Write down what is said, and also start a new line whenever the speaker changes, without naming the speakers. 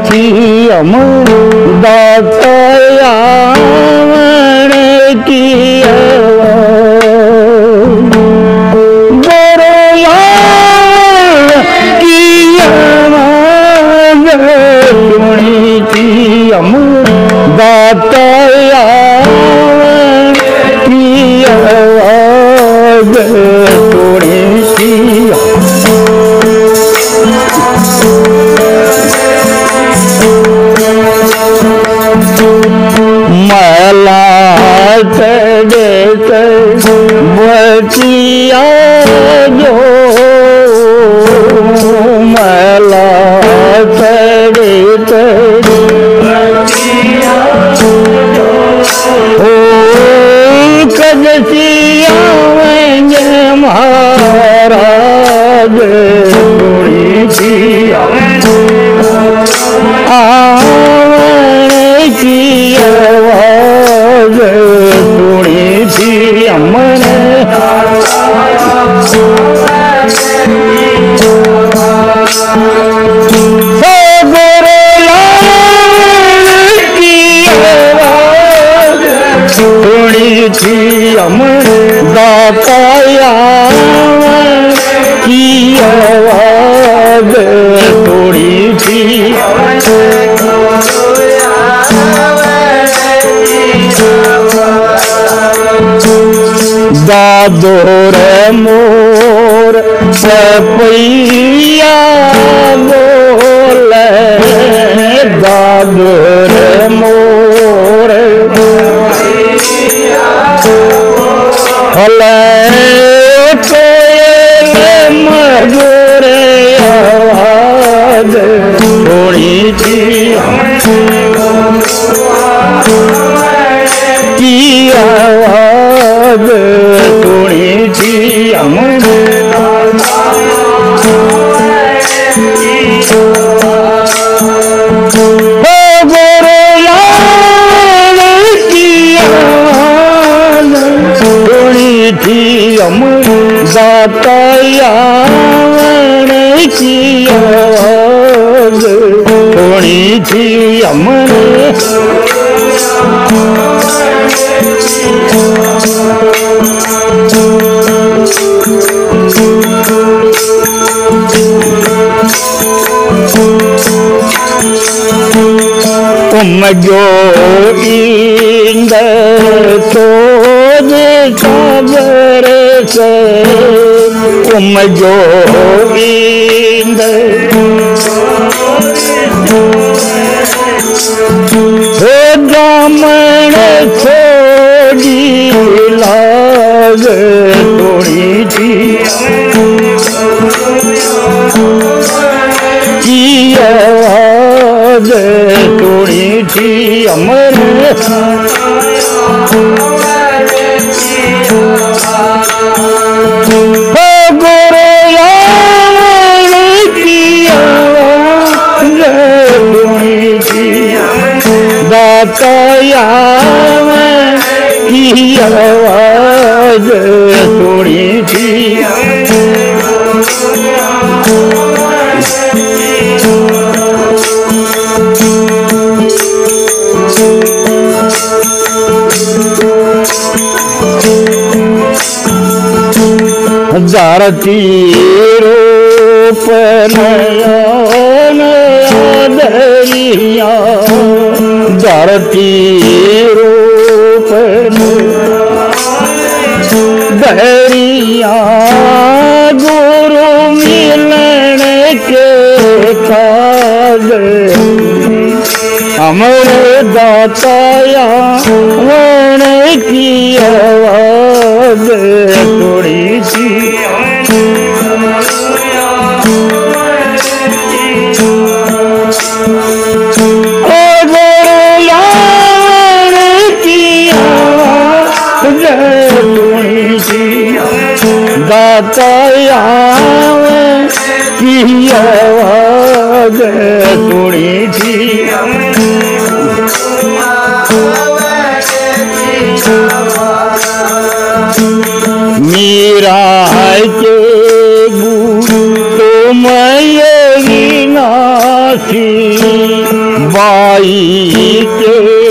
थी अमर दातायावण की बरोयावण की आवाज सुनी थी अमर दातायावण की आवाज सुनी थी मला चढ़े बचिया जो मला चढ़े ओ कदसिया महाराज थोड़ी सी की आवाज सुनी थी अमर की आवाज सुनी थी अमर दातायावण की आवाज सुनी थी दादोर मोर सपैया बोले दादोर मोर हले कोयल मधुर आवाज सुनी थी की आवाज सुनी थी अमर गोरयावण की आवाज सुनी थी अमर दातायावण की आवाज सुनी थी अमर जो इंद सोज खबर से जो इंद हो दामन छोड़ी लाग थोड़ी थी की आवाज सुनी थी अमर गोरयावण की आवाज सुनी थी दातायावण की आवाज सुनी थी जारती रूप नयन दरिया जारती रूप दरिया गुरु मिलन के काज अमर दातायावण की आवाज सुनी थी गोरयावण की आवाज सुनी थी दातायावण की आवाज सुनी थी मीरा के गुरु तुम विनाशी बाई के